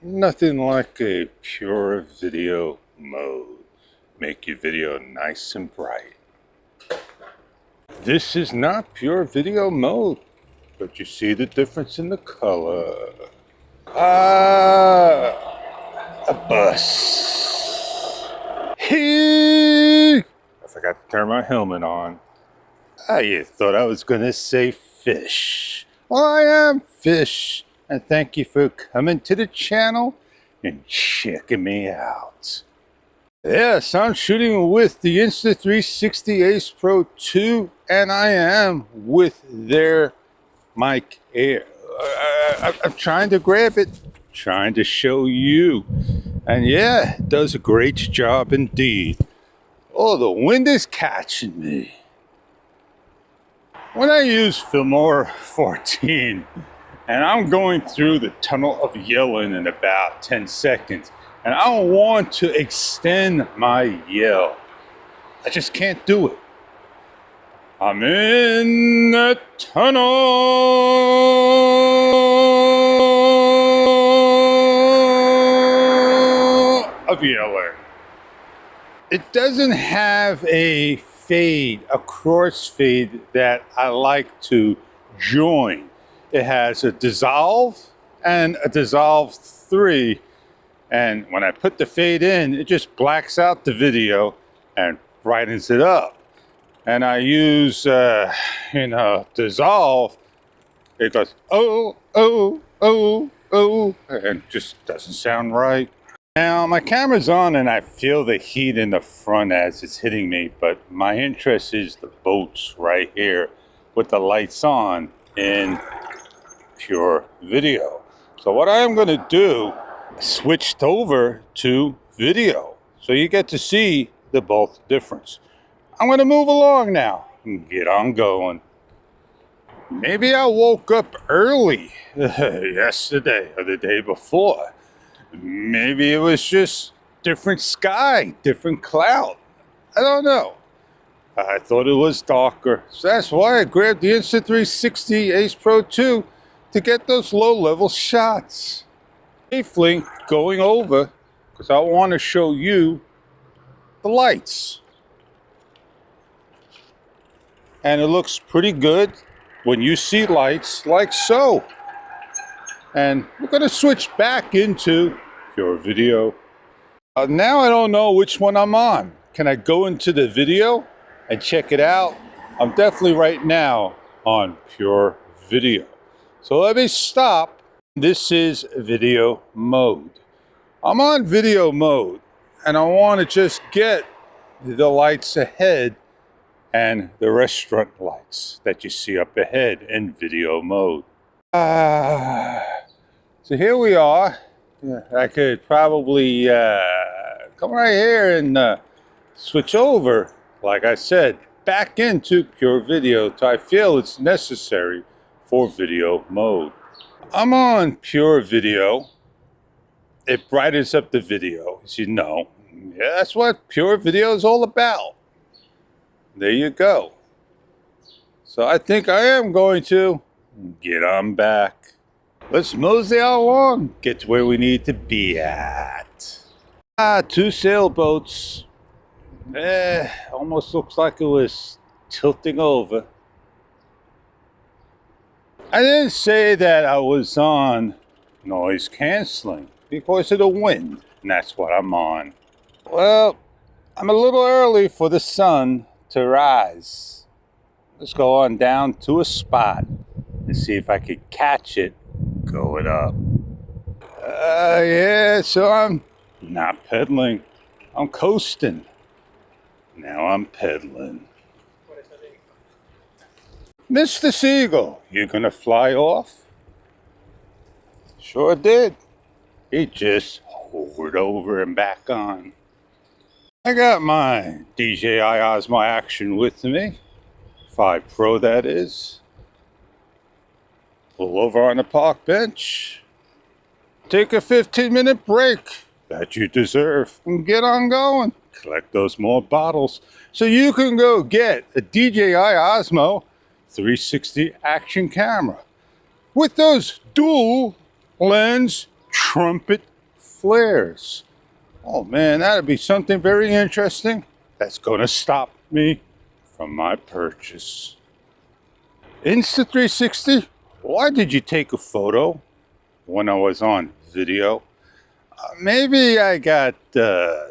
Nothing like a pure video mode. Make your video nice and bright. This is not pure video mode, but you see the difference in the color. A bus. Hey! I forgot to turn my helmet on. You thought I was gonna say fish. Well, I am Fish, and thank you for coming to the channel and checking me out. Yes, I'm shooting with the Insta360 Ace Pro 2, and I am with their mic Air. I'm trying to grab it, trying to show you. And yeah, it does a great job indeed. Oh, the wind is catching me. When I use Filmora 14, and I'm going through the tunnel of yelling in about 10 seconds, and I want to extend my yell, I just can't do it. I'm in the tunnel of yelling. It doesn't have a fade, a crossfade that I like to join. It has a dissolve and a dissolve 3. And when I put the fade in, it just blacks out the video and brightens it up. And I use, dissolve. It goes, oh, oh, oh, oh, and just doesn't sound right. Now, my camera's on and I feel the heat in the front as it's hitting me, but my interest is the boats right here with the lights on in pure video. So what I'm going to do, switched over to video, so you get to see the both difference. I'm going to move along now and get on going. Maybe I woke up early yesterday or the day before. Maybe it was just different sky, different cloud. I don't know. I thought it was darker. So that's why I grabbed the Insta360 Ace Pro 2 to get those low-level shots. Safely going over because I want to show you the lights. And it looks pretty good when you see lights like so. And we're going to switch back into pure video. Now I don't know which one I'm on. Can I go into the video and check it out? I'm definitely right now on pure video. So let me stop. This is video mode. I'm on video mode and I want to just get the lights ahead and the restaurant lights that you see up ahead in video mode. So here we are. I could probably come right here and switch over, like I said, back into pure video till I feel it's necessary for video mode. I'm on pure video. It brightens up the video, as you know. Yeah, that's what pure video is all about. There you go. So I think I am going to get on back. Let's mosey along, get to where we need to be at. 2 sailboats. Almost looks like it was tilting over. I didn't say that I was on noise canceling because of the wind, and that's what I'm on. Well, I'm a little early for the sun to rise. Let's go on down to a spot and see if I could catch it going up. Yeah, so I'm not pedaling. I'm coasting. Now I'm pedaling. Mr. Seagull, you gonna fly off? Sure did. He just hovered over and back on. I got my DJI Osmo Action with me. 5 Pro, that is. Pull over on the park bench. Take a 15-minute break that you deserve and get on going. Collect those more bottles so you can go get a DJI Osmo 360 action camera with those dual lens trumpet flares. Oh man, that'd be something very interesting. That's gonna stop me from my purchase. Insta360, why did you take a photo when I was on video? Maybe I got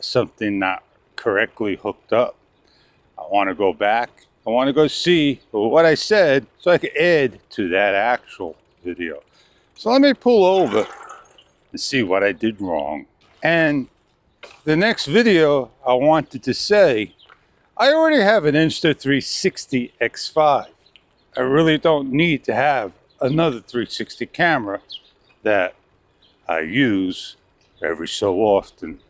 something not correctly hooked up. I want to go back. I want to go see what I said so I can add to that actual video. So let me pull over and see what I did wrong. And the next video I wanted to say, I already have an Insta360 X5. I really don't need to have another 360 camera that I use every so often.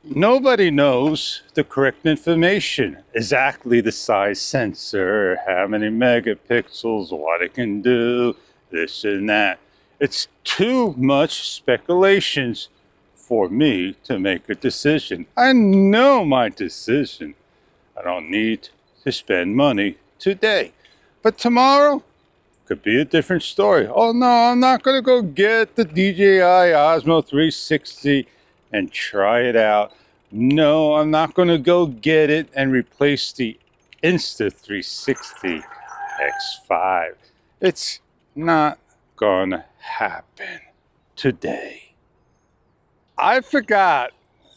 Nobody knows the correct information, exactly the size sensor, how many megapixels, what it can do, this and that. It's too much speculations for me to make a decision. I know my decision. I don't need to spend money today. But tomorrow could be a different story. Oh no, I'm not going to go get the DJI Osmo 360 and try it out. No, I'm not going to go get it and replace the Insta360 X5. It's not going to happen today. I forgot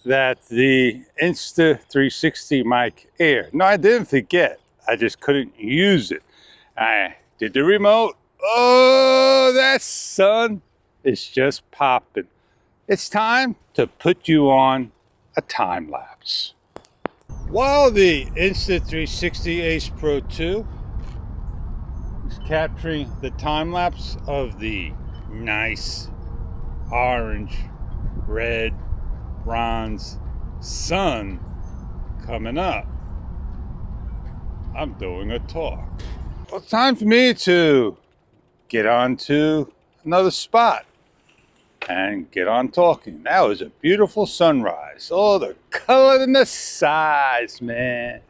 that the Insta360 mic Air. No, I didn't forget. I just couldn't use it. I did the remote. Oh, that sun is just popping. It's time to put you on a time lapse. While the Insta360 Ace Pro 2 is capturing the time lapse of the nice orange, red, bronze sun coming up, I'm doing a talk. Well, it's time for me to get on to another spot and get on talking. That was a beautiful sunrise. Oh, the color and the size, man.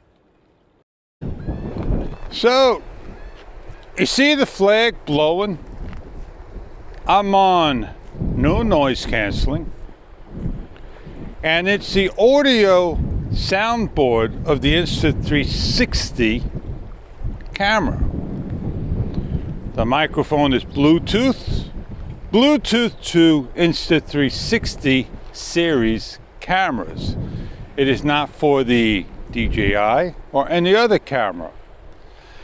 So, you see the flag blowing? I'm on no noise canceling. And it's the audio soundboard of the Insta360 camera. The microphone is Bluetooth to Insta360 series cameras. It is not for the DJI or any other camera.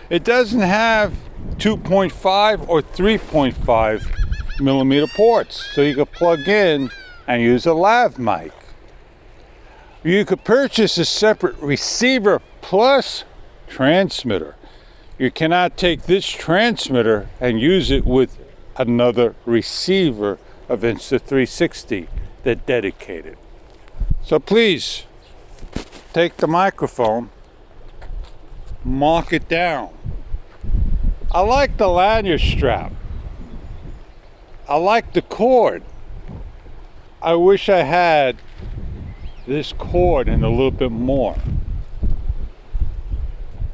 It doesn't have 2.5 or 3.5 millimeter ports, so you could plug in and use a lav mic. You could purchase a separate receiver plus transmitter. You cannot take this transmitter and use it with another receiver of Insta360 that's dedicated. So please take the microphone, mark it down. I like the lanyard strap. I like the cord. I wish I had this cord and a little bit more.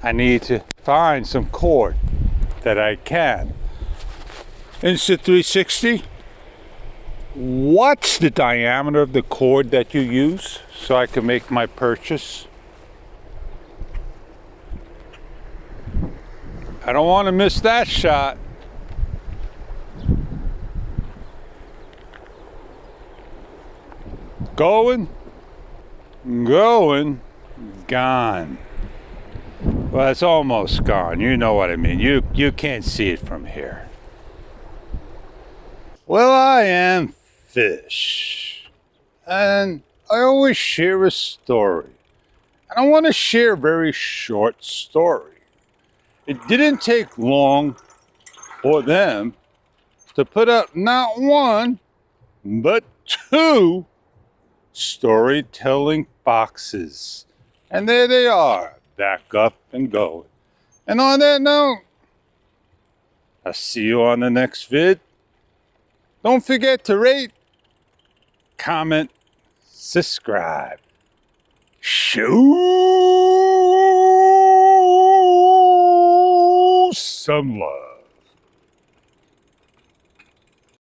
I need to find some cord that I can. Insta360, what's the diameter of the cord that you use so I can make my purchase? I don't want to miss that shot. Going, gone. Well, it's almost gone. You know what I mean. You can't see it from here. Well, I am Fish, and I always share a story. And I want to share a very short story. It didn't take long for them to put up not one, but two storytelling boxes. And there they are, back up and going. And on that note, I'll see you on the next vid. Don't forget to rate, comment, subscribe. Show some love.